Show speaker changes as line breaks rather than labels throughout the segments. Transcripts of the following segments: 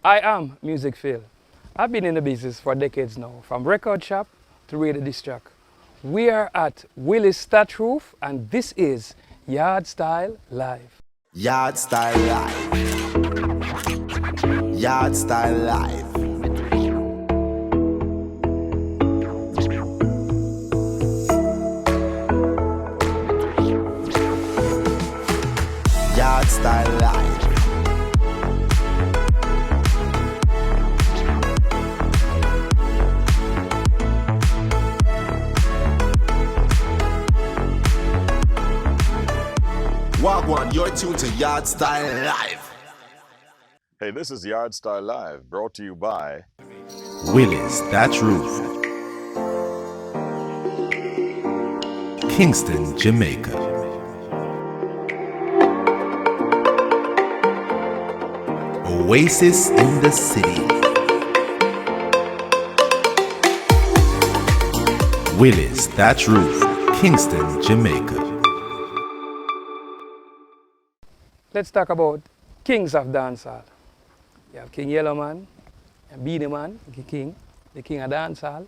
I am Music Phil. I've been in the business for decades now, from record shop to radio disc jockey. We are at Willie's Thatch Roof, and this is Yardstyle Live.
Yardstyle Live. Yardstyle Live. Yardstyle Live. Wagwan, you're tuned to Yardstyle Live.
Hey, this is Yardstyle Live, brought to you by
Willie's Thatch Roof, Kingston, Jamaica. Oasis in the city. Willie's Thatch Roof, Kingston, Jamaica.
Let's talk about kings of dancehall. You have King Yellow Man, and Beanie Man, the king of dancehall,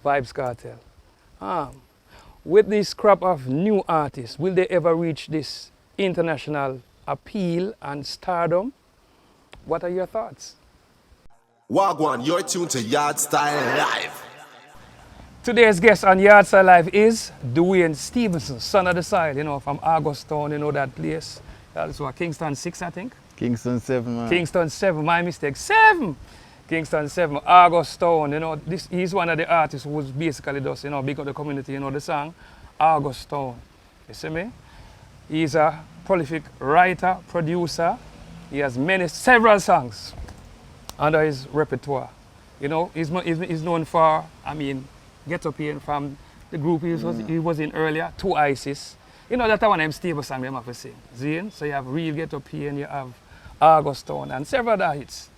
Vybz Kartel. With this crop of new artists, will they ever reach this international appeal and stardom? What are your thoughts?
Wagwan, you're tuned to Yardstyle Live.
Today's guest on Yardstyle Live is Duane Stephenson, son of the soil, from Augustown, that place. That's what, Kingston 6, I think?
Kingston 7, man.
Kingston 7, my mistake, 7! Kingston 7, Augustown, he's one of the artists who's basically does, big up the community, the song, Augustown. You see me? He's a prolific writer, producer. He has several songs under his repertoire. He's known for, Get Up Here from the group he was in earlier, To ISIS. That one I'm stable song them have to sing. Zine? So you have Real Get Up Here and you have Augustown and several other hits.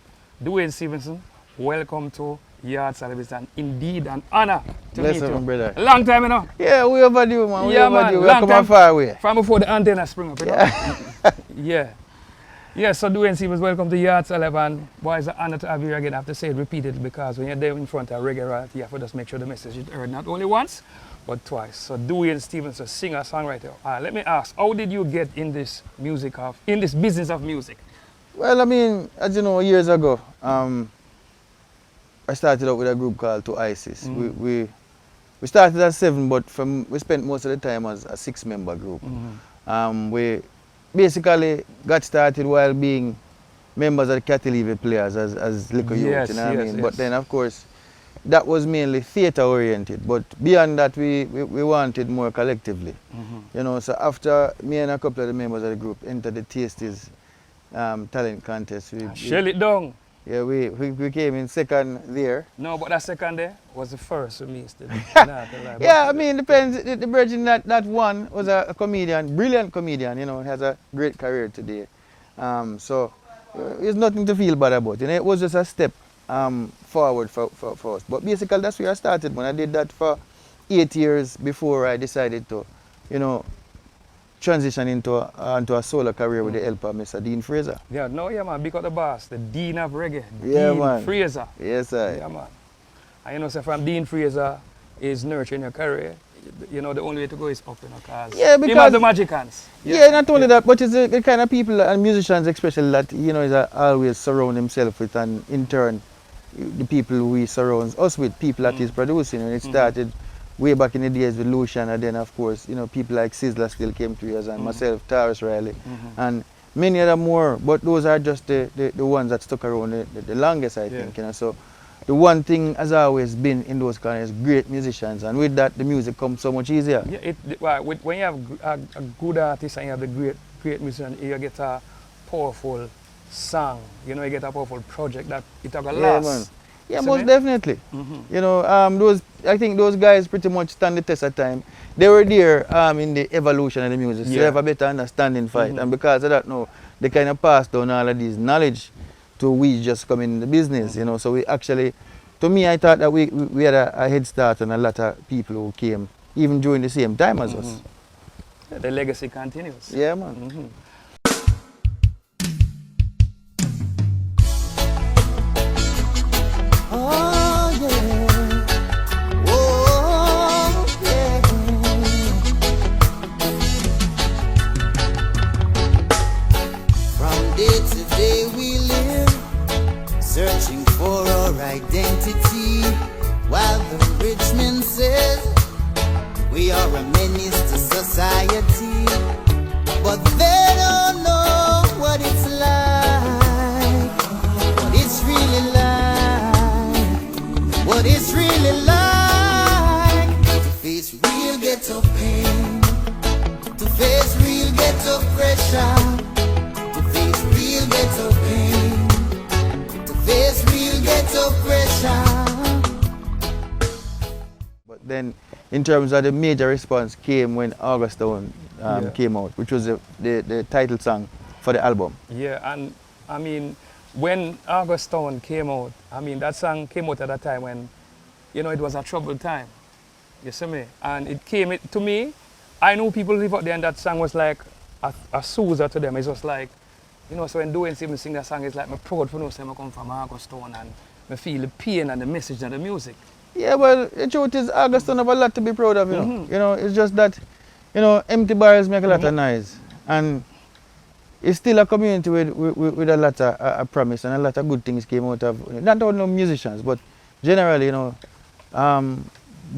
Duane Stephenson, welcome to Yardstyle. It's indeed an honor to meet you.
Brother.
A long time,
Yeah, we overdue, man.
Yeah, man.
Overdue. We're coming far away.
From before the antenna spring up, Yeah. Yeah, so Duane Stephenson, welcome to Yardstyle Live, and boy, it's an honor to have you again. I have to say it repeatedly because when you're there in front of reggae royalty, you have to just make sure the message is heard not only once, but twice. So Duane Stephenson, singer, songwriter. Let me ask, how did you get in this business of music?
Well, as you know, years ago, I started out with a group called To ISIS. We started as 7, but we spent most of the time as a 6-member group. We basically got started while being members of the Cattle players as little youth, Yes. But then, of course, that was mainly theatre oriented, but beyond that we wanted more collectively. So after me and a couple of the members of the group entered the Tasties talent contest,
Shell it down.
Yeah, we came in second there.
No, but that second there was the first for me still.
Yeah, depends. The virgin that one was a comedian, brilliant comedian, has a great career today. So there's nothing to feel bad about. It was just a step forward for us. But basically that's where I started. When I did that for 8 years before I decided to, transition into a solo career with the help of Mr. Dean Fraser.
Yeah, man, because the boss, the Dean of reggae,
Yeah,
Dean
man.
Fraser.
Yes, sir.
Yeah, man. And so from Dean Fraser is nurturing your career, the only way to go is up, because him have the magic hands.
Yeah, not only that, but it's the kind of people and musicians especially that, is always surround himself with, and in turn, the people who he surrounds us with, people that he's producing. And it started way back in the days with Lucian, and then of course, people like Sizzler still came to us, and myself, Taurus Riley, and many other more, but those are just the ones that stuck around the longest, I think. So the one thing has always been in those kind of great musicians, and with that the music comes so much easier.
Yeah, when you have a good artist and you have the great musician, you get a powerful song, you get a powerful project that it will last.
Man. Yeah, most definitely. I think those guys pretty much stand the test of time. They were there in the evolution of the music, so they have a better understanding for it. And because of that now, they kind of passed down all of this knowledge to we just come in the business, So we actually, to me, I thought that we had a head start on a lot of people who came even during the same time as us.
The legacy continues.
Yeah, man.
identity, while the rich man says we are a menace to society. But they don't know what it's like, what it's really like, what it's really like to face real ghetto pain, to face real ghetto pressure, to face real ghetto pain, to face real ghetto pressure.
But then, in terms of the major response came when August Town came out, which was the title song for the album.
Yeah, and I mean, when August Town came out, I mean, that song came out at a time when, you know, it was a troubled time. You see me? And it came to me, I know people live out there, and that song was like a soother to them. It was like, you know, so when Duane Stephenson sing that song, it's like, I'm proud for know I come from August Town, and I feel the pain and the message and the music.
Yeah, well, the truth is, August Town have a lot to be proud of, you know. You know, it's just that, you know, empty bars make a lot of noise. And it's still a community with a lot of promise, and a lot of good things came out of, not only musicians, but generally, you know,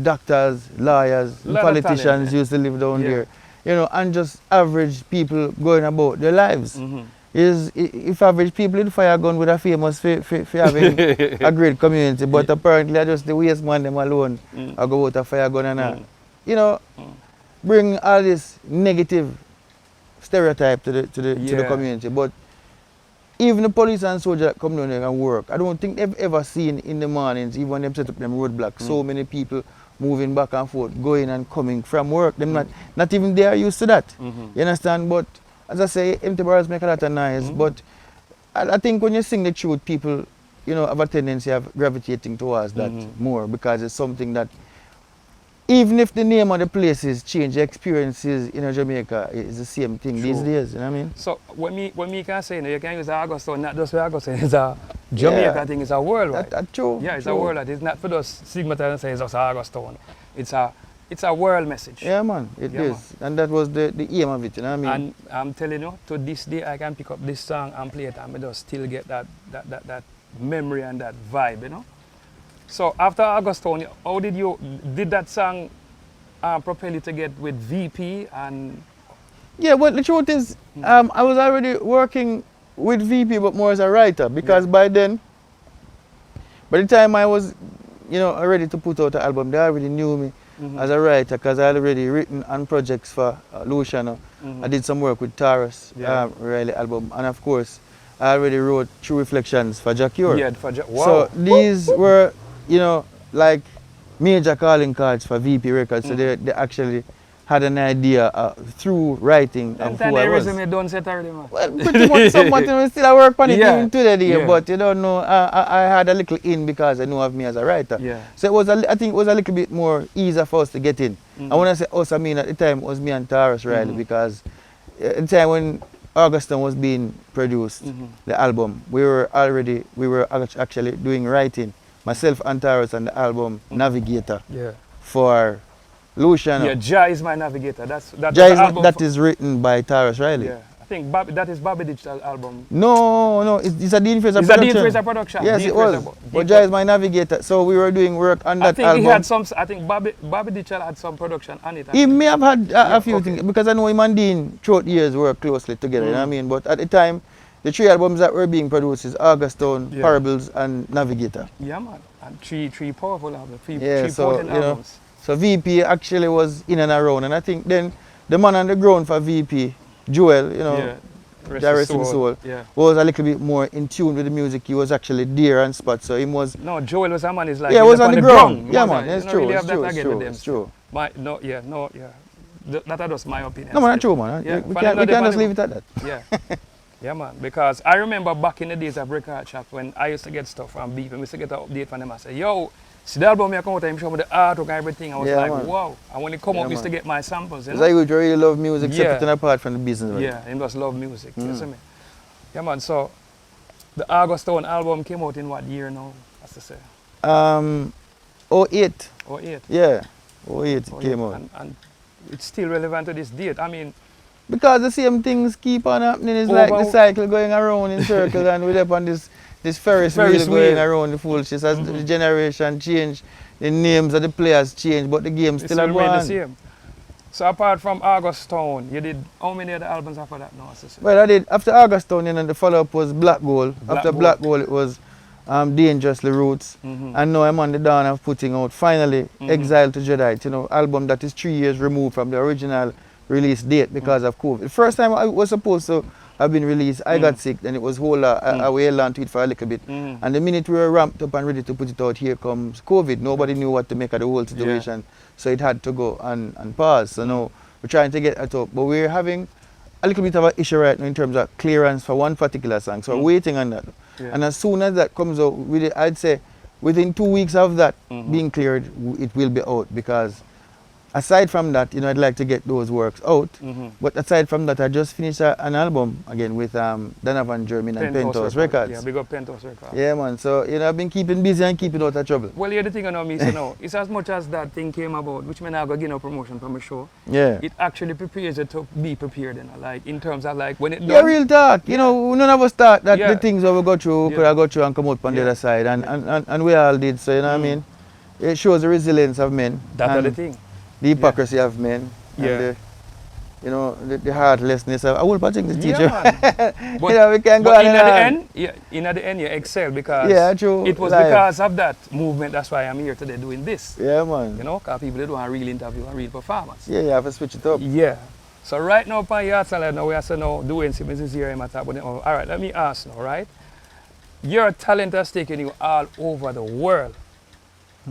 doctors, lawyers, politicians
talent,
used to live down there. You know, and just average people going about their lives. If average people in fire gun would have famous for having a great community, but apparently I just the waste man them alone I go out a fire gun and you know, bring all this negative stereotype to the community. But even the police and soldiers that come down there and work, I don't think they've ever seen in the mornings, even when they set up them roadblocks, so many people moving back and forth, going and coming from work. Them not even they are used to that. You understand? But as I say, empty bars make a lot of noise, but I think when you sing the truth, people, you know, have a tendency of gravitating towards that more, because it's something that, even if the name of the places change, the experiences in Jamaica is the same thing these days, you know what I mean?
So when me can say, you know, you can use August Town, not just for August Town, it's a Jamaica thing, it's a worldwide.
That's true.
Yeah, it's a worldwide. It's not for those stigmatize and say it's just August Town. It's a world message.
Yeah, man, it is. Man. And that was the aim of it, you know what I mean?
And I'm telling you, to this day, I can pick up this song and play it, and I just still get that memory and that vibe, you know? So after August Town, how did that song propel you to get with VP and?
Yeah, well, the truth is, I was already working with VP, but more as a writer, because by then, by the time I was, you know, ready to put out an album, they already knew me as a writer, because I had already written on projects for Luciano. I did some work with Taurus, Riley album, and of course, I already wrote True Reflections for Jacure.
Yeah, for wow.
So these were, you know, like major calling cards for VP Records. So they actually had an idea through writing of who I was.
Resume don't set already, man.
Well, pretty much somewhat, you know, still I work on it even today, but you don't know, I had a little in because I know of me as a writer. So it was I think it was a little bit more easier for us to get in. And when I say us, I mean at the time it was me and Taurus Riley, because at the time when Augustin was being produced, the album, we were actually doing writing, myself and Taurus, on the album Navigator for Luciano.
Yeah, Jai is my navigator.
That is written by Taurus Riley.
Yeah, I think that is Bobby Digital album.
No, it's a Dean Fraser production.
It's a Dean Fraser production.
Yes, it was. But Jai is my navigator. So we were doing work on that album.
I think Bobby Digital had some production on it.
He may have had a few things, because I know him and Dean throughout the years worked closely together, you know what I mean? But at the time, the three albums that were being produced is August Town, Parables, and Navigator.
Yeah, man. And three powerful albums. Three
so,
potent albums.
So VP actually was in and around, and I think then the man on the ground for VP, Joel, you know, rest in soul, was a little bit more in tune with the music. He was actually there on spot, so he was.
No, Joel was a man. Is like
he was on the ground. Yeah, man, it's true. It's true.
That was my opinion.
No, man, that's true, man. We can't just leave it at that.
Yeah. Yeah, man, because I remember back in the days of Record Shop when I used to get stuff from Beep, and we used to get an update from them. I say, yo, see the album I come out and show me the artwork and everything. I was like, man. Wow. And when it come up, I used to get my samples. You know?
I would really love music, separate apart from the business. Man.
Yeah, I just love music. You see me? Yeah, man, so the August Town album came out in what year now, as to say?
08.
08?
Yeah, 08 it came out.
And it's still relevant to this date. I mean,
because the same things keep on happening. It's like the cycle going around in circles, and we're up on this this Ferris
Ferris
wheel going
wheel.
around the full shit. As the generation change, the names of the players change, but the game
It
still a go
remain the
on.
same. So apart from August Town, you did how many other albums after that now, sister?
Well, I did, after August Town, and the follow-up was Black Gold.
Black
After
Gold.
Black Gold, it was Dangerously Roots. And now I'm on the dawn of putting out, finally, Exile to Jedi, you know, album that is 3 years removed from the original release date because of COVID. The first time I was supposed to have been released, I got sick, and it was whole, I held on to it for a little bit. And the minute we were ramped up and ready to put it out, here comes COVID. Nobody knew what to make of the whole situation, so it had to go and pause. So now we're trying to get it up, but we're having a little bit of an issue right now in terms of clearance for one particular song, so we're waiting on that. And as soon as that comes out, I'd say within 2 weeks of that being cleared, it will be out, because aside from that, you know, I'd like to get those works out. But aside from that, I just finished an album again with Donovan German and Penthouse Records.
Yeah, big up Penthouse Records.
Yeah, man. So, you know, I've been keeping busy and keeping out of trouble.
Well, yeah, the thing I know me say now, it's as much as that thing came about, which may not go give no promotion from a show.
Yeah.
It actually prepares you to be prepared, you know, like in terms of like when it done.
Yeah, real talk. You know, none of us thought that
Yeah.
the things that we go through could have go through and come out on the
Yeah.
other side. And we all did. So, you know what I mean? It shows the resilience of men.
That's
and
the thing.
the hypocrisy of men.
Yeah.
And the, you know, the heartlessness of, I will think the teacher.
Yeah,
You know, we can go
but
on
in
and
the
on.
end, yeah, in the end, you excel because
Yeah, true.
it was
Live.
because of that movement. That's why I'm here today doing this.
Yeah, man.
You know, because people they don't want real interview and real performance.
Yeah, you have to switch it up.
Yeah. So right now, upon Yardstyle, now we are saying, no, Duane Stephenson is here. I'm at but all right, let me ask now, right? Your talent has taken you all over the world.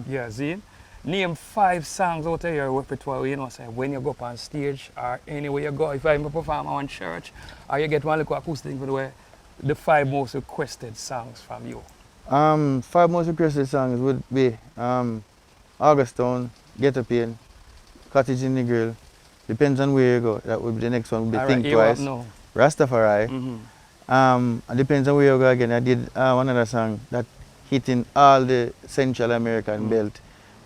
Yeah, Zine. Name 5 songs out of your repertoire, you know, say when you go up on stage or anywhere you go, if I even perform on church, or you get one little acoustic thing for the way, the 5 most requested songs from you.
5 most requested songs would be August Town, Get Up Pain, Cottage in the Grill. Depends on where you go. That would be the next one. Would be
All
Think
right, you up
Twice.
now.
Rastafari. It depends on where you go again. I did one other song that hitting all the Central American belt,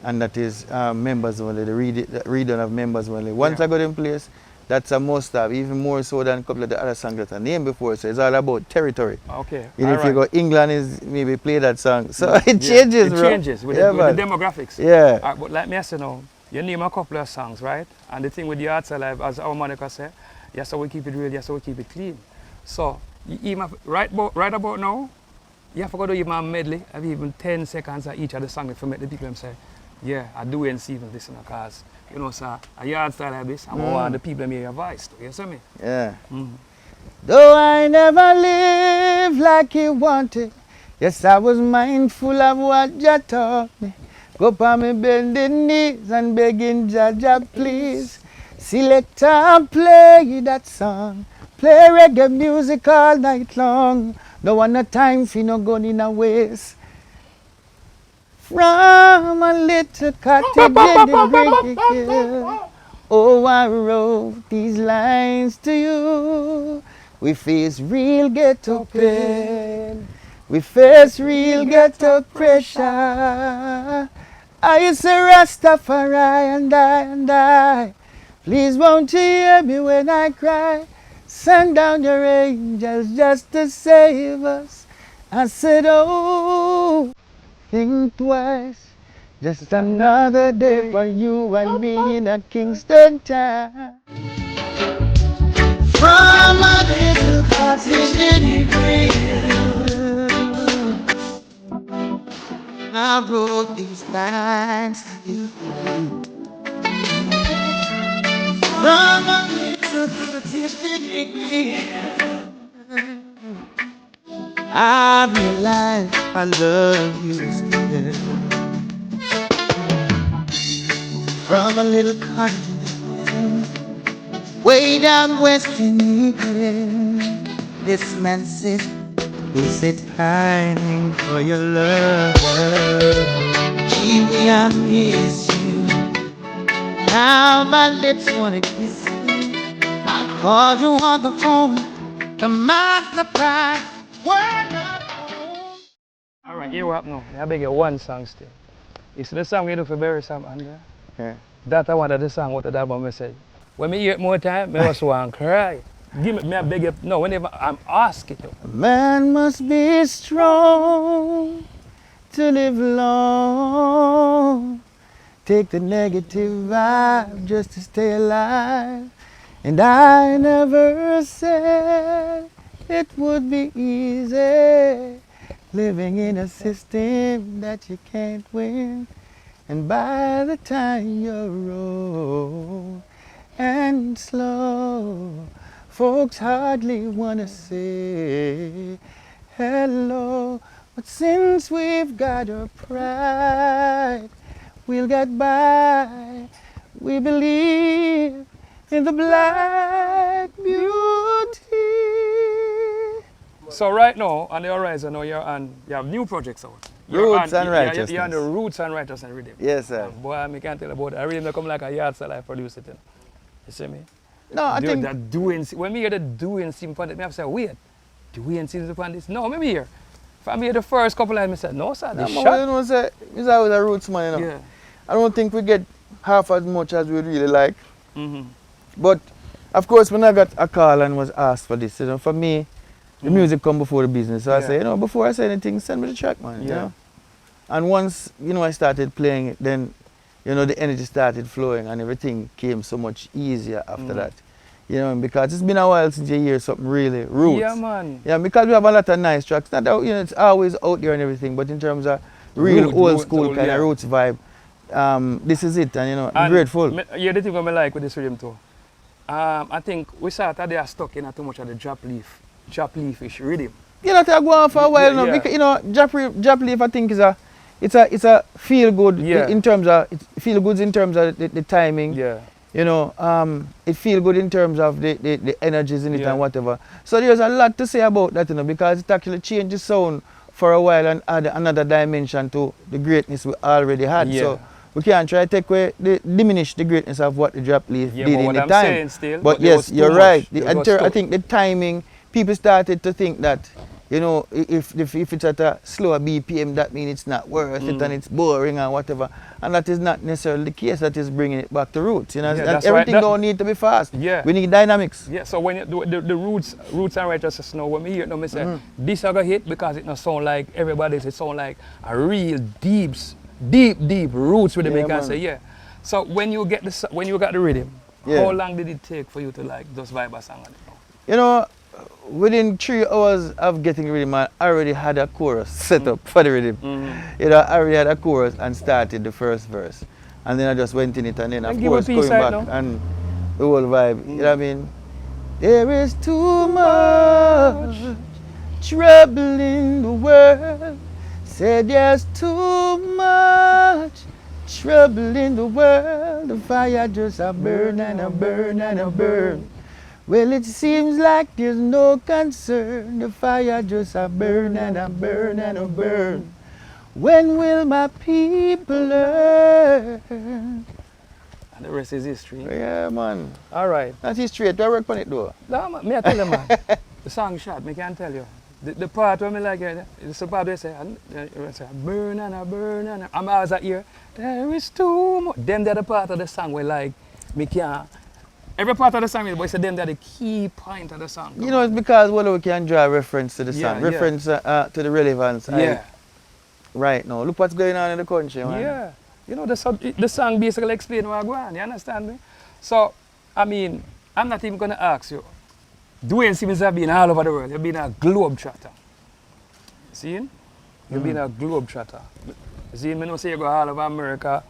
and that is Members Only, the redone of Members Only. Once I got in place, that's a must have, even more so than a couple of the other songs that I named before. So it's all about territory.
Okay.
And
all
if you
right.
go England, is maybe play that song. So it changes,
It
bro.
changes with,
Yeah,
with
man.
the demographics.
Yeah.
All right, but like me, I say now, you name a couple of songs, right? And the thing with the Yardstyle Live, as our Monica said, yes, so we keep it real, yes, so we keep it clean. So, even right about now, you have to go to even a medley of even 10 seconds of each of the songs to make the people them say, yeah, I do and see this, because, you know, sir, a Yardstyle like this, I want the people to hear your voice, too, you see me?
Yeah. Though I never lived like you wanted, yes, I was mindful of what you taught me. Go on me bending knees and begging Jaja, please. Select and play that song. Play reggae music all night long. No one no time for no gun in a waste. From a little cottage in the great hill. Oh, I wrote these lines to you. We face real ghetto pain. We face real ghetto pressure. I is a Rastafari and I. Please won't you hear me when I cry? Send down your angels just to save us. I said, oh, think twice. Just another day for you and me in a Kingston town. From a little cottage in the I wrote these lines to you. From a little cottage in the I realize I love you still. From a little cottage way down west in England, this man said, who sit hiding for your love. Gee, I miss you. Now my lips wanna kiss you. I called you on the phone to multiply. We're not home.
All right, here we up now. I beg you one song still. It's the song you do for Barry Sam under.
Yeah.
That I wanted the song what the album say. When me hear it more time, me was want to cry. Give me, may I beg you, no, whenever I'm asking you.
Man must be strong to live long. Take the negative vibe just to stay alive. And I never said it would be easy living in a system that you can't win. And by the time you're old and slow, folks hardly wanna say hello. But since we've got our pride, we'll get by. We believe in the black beauty.
So right now, on the horizon, now you have new projects out.
Roots and Righteousness.
You're on the Roots and Righteousness rhythm.
Yes, sir.
Boy, I can't tell about it. I really come like a Yardstyle I produce it. You see me?
No, I think
that doing, when me hear the doing symphony, I have to say, wait, doing symphony? No, me hear. If I hear the first couple lines, I said, no, sir, that's
you
shot.
know, say, it's always a roots man, you know.
Yeah.
I don't think we get half as much as we really like.
Mm-hmm.
But of course, when I got a call and was asked for this, you know, for me, the music come before the business. So I say, you know, before I say anything, send me the track, man. You know? And once, you know, I started playing it, then, you know, the energy started flowing and everything came so much easier after that. You know, because it's been a while since you hear something really roots.
Yeah, man.
Yeah, because we have a lot of nice tracks. Not that, you know, it's always out there and everything, but in terms of real old school kind of roots vibe, this is it, and you know, I'm grateful.
Yeah, the thing I like with this rhythm too. I think we started there stuck in too much of the drop leaf-ish rhythm.
You know, that go on for a while now.
Yeah.
Because, you know, drop leaf I think is it's a feel good in terms of the timing.
Yeah.
You know, it feel good in terms of the energies in it and whatever. So there's a lot to say about that, you know, because it actually changed the sound for a while and add another dimension to the greatness we already had.
Yeah.
So we can't try to take away, diminish the greatness of what the drop leaf did in the
I'm
time.
saying still,
but yes, you're right. I
think
think the timing, people started to think that, you know, if it's at a slower BPM, that means it's not worth it and it's boring and whatever. And that is not necessarily the case. That is bringing it back to roots. You know, and everything don't need to be fast.
Yeah.
We need dynamics.
Yeah. So when the roots and righteousness now, when me hear it now, me say this I got hit because it not sound like everybody's. It sound like a real deep roots rhythm. You can say So when you got the rhythm, how long did it take for you to like just vibe a song on it?
You know, within 3 hours of getting rhythm, I already had a chorus set up for the rhythm. You know, I already had a chorus and started the first verse. And then I just went in it and then of course going back and the whole vibe. You know what I mean? There is too much trouble in the world. Said there's too much trouble in the world. The fire just a burn and a burn and a burn. Well, it seems like there's no concern. The fire just a burn and a burn and a burn. When will my people learn?
And the rest is history.
Yeah, man.
All right.
That's history. Do I work on it, though?
No, man, me I tell you, man. The song shot, me can't tell you. The part where me like it, it's the part where I say, burn and a burn and a, I'm always at here, there is too much. Them they're the part of the song where like, me can't. Every part of the song, but it's them that the key point of the song.
You know, it's because we can draw reference to the song, reference to the relevance. Right now, look what's going on in the country, man.
Yeah, you know, the song basically explains what's going on, you understand me? So, I mean, I'm not even going to ask you. Duane Stephenson has been all over the world. You've been a globe trotter. See? You've been a globe trotter. See, me know say you go all over America,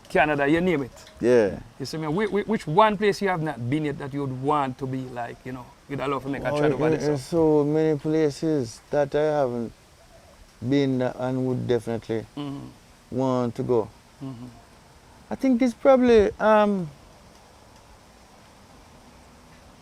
Canada, you name it.
Yeah.
You see me? Which one place you have not been yet that you would want to be like, you know, you'd love to make a trot over this?
There's so many places that I haven't been and would definitely want to go. I think it's probably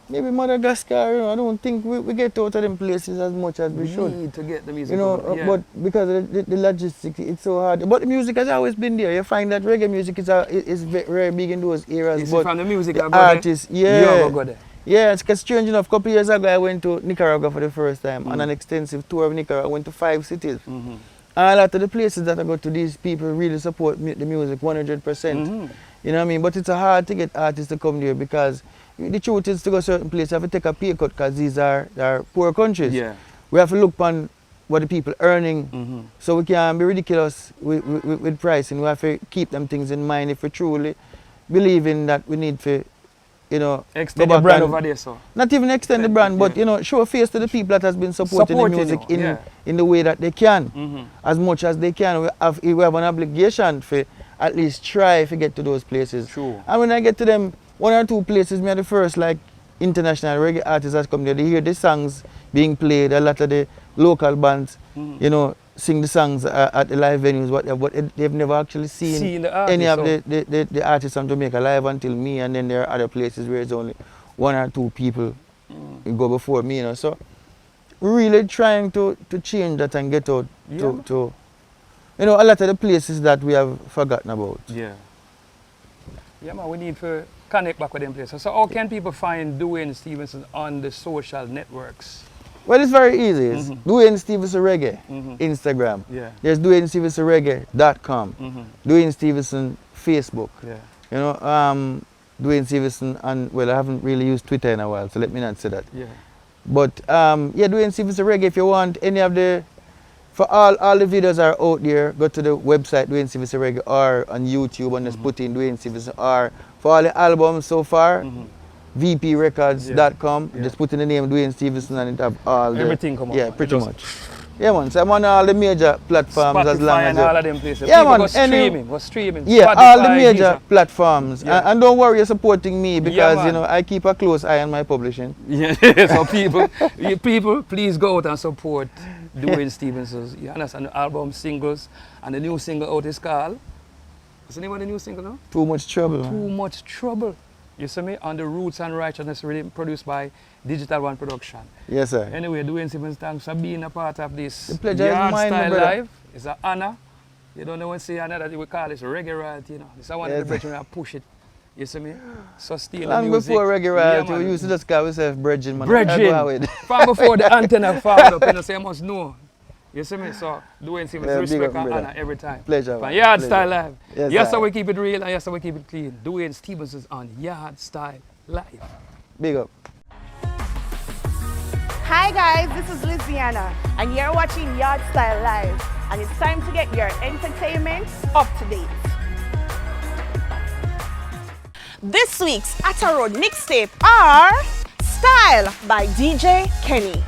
maybe Madagascar. You know, I don't think we get out of them places as much as we should.
Need to get the music.
You know, but because of the logistics, it's so hard. But the music has always been there. You find that reggae music is very big in those areas. But
from the music,
the artists,
you go there.
Yeah, it's strange enough. A couple of years ago, I went to Nicaragua for the first time on an extensive tour of Nicaragua. I went to 5 cities. And a lot of the places that I go to, these people really support the music 100%. You know what I mean? But it's hard to get artists to come there because the truth is to go certain places, you have to take a pay cut because these are poor countries.
Yeah.
We have to look upon what the people earning, so we can't be ridiculous with pricing. We have to keep them things in mind if we truly believe in that we need to, you know,
Extend
go
the
back
brand
and
over there, so.
not even extend the brand, but
yeah.
you know, show a face to the people that has been supporting the music in the way that they can, as much as they can. We have an obligation for at least try to get to those places.
True.
And when I get to them, one or two places, me are the first like international reggae artists that come there. They hear the songs being played. A lot of the local bands, you know, sing the songs at the live venues, whatever, but they've never actually seen
the artist,
any of
so.
the artists from Jamaica live until me, and then there are other places where it's only one or two people who go before me, you know. So we're really trying to change that and get out to you know, a lot of the places that we have forgotten about.
Yeah. Yeah, man, we need to connect back with them places. So how can people find Duane Stephenson on the social networks?
Well, it's very easy. It's Duane Stephenson Reggae, Instagram.
Yeah.
There's DuaneStevensonReggae.com. Duane Stephenson Facebook.
Yeah.
You know, Duane Stephenson, and well, I haven't really used Twitter in a while, so let me not say that.
Yeah.
But yeah, Duane Stephenson Reggae. If you want any of the, for all the videos are out there, go to the website Duane Stephenson Reggae or on YouTube and just put in Duane Stephenson, or for all the albums so far, vprecords.com.
Yeah.
Just put in the name Duane Stephenson and it have all the,
Everything come up.
yeah, pretty much. Yeah, man. So I'm on all the major platforms
Spotify
as long as
and all of them places.
Yeah,
People
man.
go streaming.
Yeah,
Spotify,
all the major
Deezer.
platforms.
Yeah.
And don't worry, you're supporting me because
man.
you know I keep a close eye on my publishing.
Yeah, so people, please go out and support Duane Stephenson's. You understand the album, singles, and the new single out is called. What's the name of the new single now?
Too much trouble.
Too
Man.
Much Trouble. You see me? On the Roots and Righteousness Rhythm, produced by Digital One Production.
Yes, sir.
Anyway, Duane Stephenson, thanks for being a part of this.
The pleasure is mine, my
Yardstyle
brother.
Live. It's an honor. You don't know when say another that we call this reggae royalty, you know. This is one of the brethren that push it. You see me? Sustain
Long
the music.
before reggae royalty,
man.
we used to just call ourselves Bridging, man.
Bridging. From before the antenna formed up, you know, so you must know. You see me? So, Duane Stephenson,
Yeah, big
respect
up,
and
brother.
honor every time.
Pleasure,
From
man.
Yardstyle
Pleasure.
Live.
Yes,
Yes,
sir.
so we keep it real and yes, so we keep it clean. Duane Stephenson's on Yardstyle Live.
Big up.
Hi guys, this is Liziana and you're watching Yardstyle Live and it's time to get your entertainment up to date. This week's Atta Road mixtape are Style by DJ Kenny.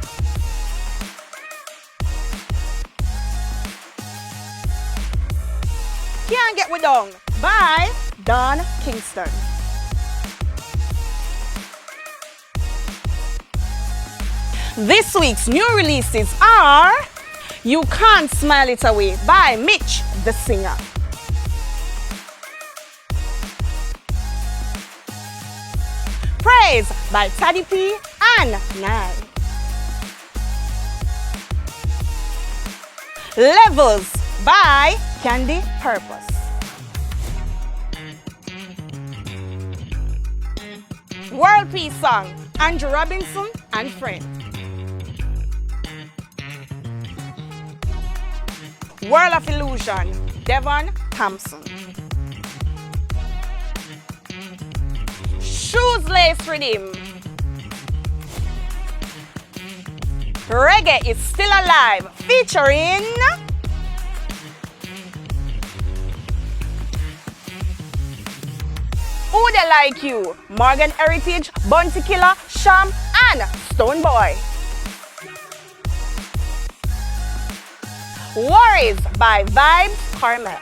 Can't Get We Down by Don Kingston. This week's new releases are You Can't Smile It Away by Mitch the Singer. Praise by Taddy P and Nye. Levels by Candy Purpose. World Peace Song, Andrew Robinson and Friend. World of Illusion, Devon Thompson. Shoes Lace Rhythm. Reggae is Still Alive, featuring Who They Like You, Morgan Heritage, Bounty Killer, Sham, and Stone Boy. Worries by Vibes Carmel.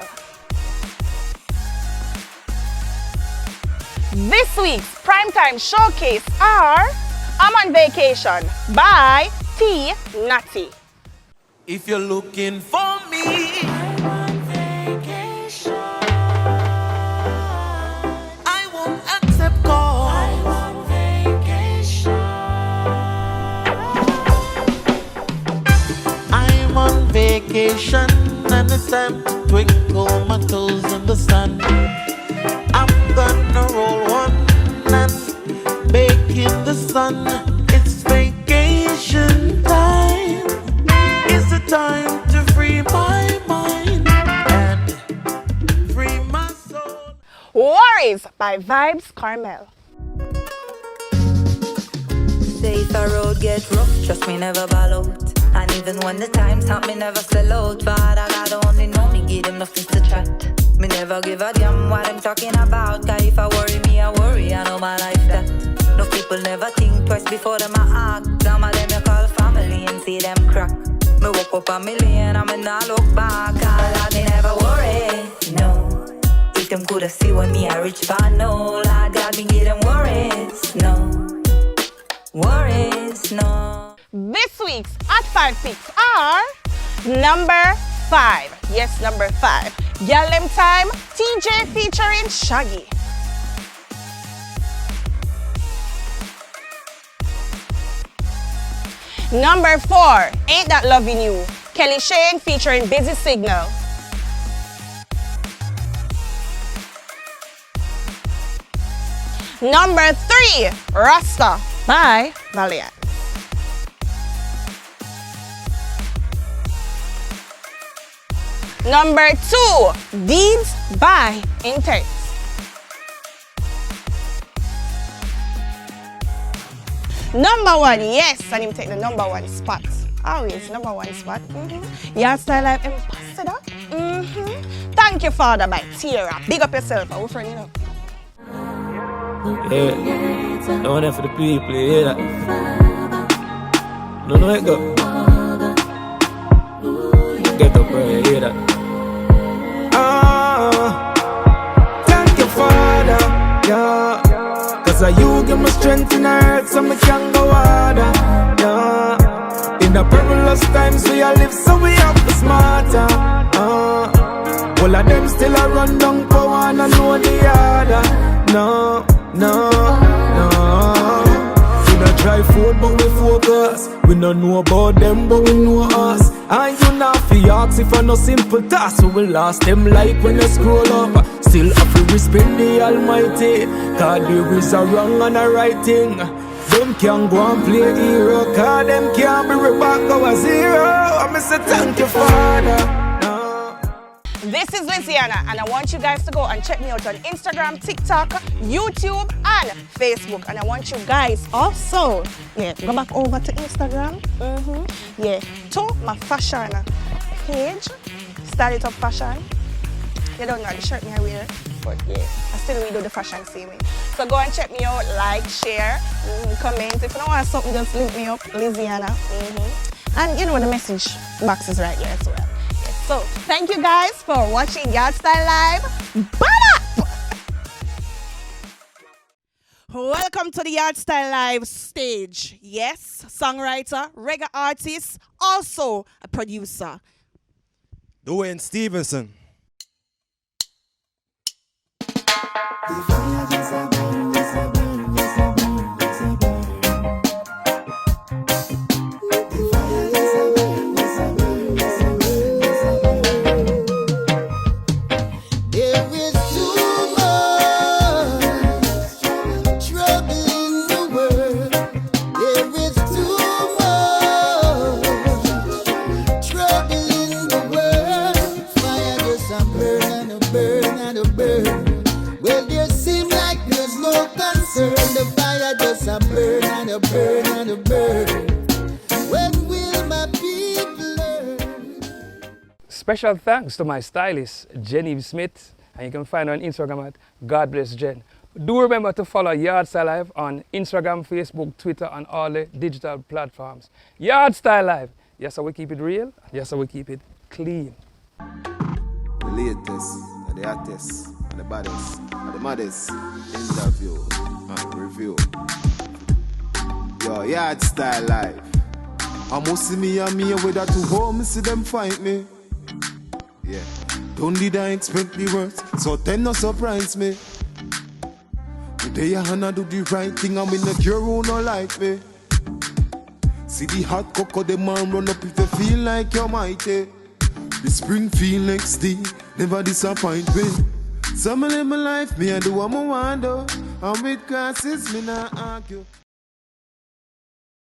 This week's primetime showcase are I'm on Vacation by T Natty.
If you're looking for me, I'm on vacation. I won't accept calls. I'm on vacation. I'm on vacation and it's time to twinkle my toes in the sun. I'm gonna roll one and bake in the sun. It's vacation time. It's the time to free my mind and free my soul.
Worries Boys by Vibes Carmel.
Say if a road get rough, trust me, never ball out. And even when the time's hot, me never sell out. Father God only know me, give them nothing to chat. Me never give a damn what I'm talking about. Cause if I worry me, I worry, I know my life that. No people never think twice before them I act. Some of them you call family and see them crack. Me woke up a million and me not look back. Lord, me never worry, no. If them coulda see when me a rich fan, no. Lord God, me give them worries, no. Worries, no.
This week's Hot 5 picks are number 5. Yes, number 5. Girl Them Time, TJ featuring Shaggy. Number 4, Ain't That Loving You, Kelly Shane featuring Busy Signal. Number 3, Rasta by Valiant. Number 2, Deeds by Intense. Number 1, yes, and him take the number 1 spot. Always number 1 spot. Yardstyle Live Ambassador. Thank you, Father, by Tierra. Big up yourself, our friend, you know.
Yeah, no one for the people, you hear that? No, it go. Get up, bro, you hear that? Thank you, Father, yeah. Cause you give me strength in the earth so me can go harder, yeah. In the perilous times we all live so we have to smarter, all of them still a run down power and I know the other. No. We not try food but we focus. We don't know about them but we know us. And you not fi ask if I no simple task. So we lost them like when you scroll up. Still have to respect the Almighty. Cause there is a wrong and a right thing. Them can go and play hero. Cause them can't be right back our zero. I say thank you, Father.
This is Liziana, and I want you guys to go and check me out on Instagram, TikTok, YouTube, and Facebook. And I want you guys also, go back over to Instagram, to my fashion page, Style It Up Fashion. You don't know the shirt me I wear, but I still redo the fashion same way. So go and check me out, like, share, comment. If you don't want something, just link me up, Liziana. And you know the message box is right here as well. So, thank you guys for watching Yardstyle Live. Bye! Welcome to the Yardstyle Live stage. Yes, songwriter, reggae artist, also a producer.
Duane Stephenson.
Special thanks to my stylist, Jenny Smith, and you can find her on Instagram at God Bless Jen. Do remember to follow Yardstyle Live on Instagram, Facebook, Twitter, and all the digital platforms. Yardstyle Live. Yes, we keep it real. Yes, we keep it clean.
The latest, the hottest, the baddest, the maddest interview and review. Yo, Yardstyle Live. I must see me and me with that to home, see them fight me. Yeah, don't did I expect the worst, so then no surprise me. Today I wanna do the right thing and we not care who no like me. See the hot cocoa, the man run up if you feel like you're mighty. The spring feel next day, never disappoint me. Some live my life, me I do what I want to. And with classes, me not argue.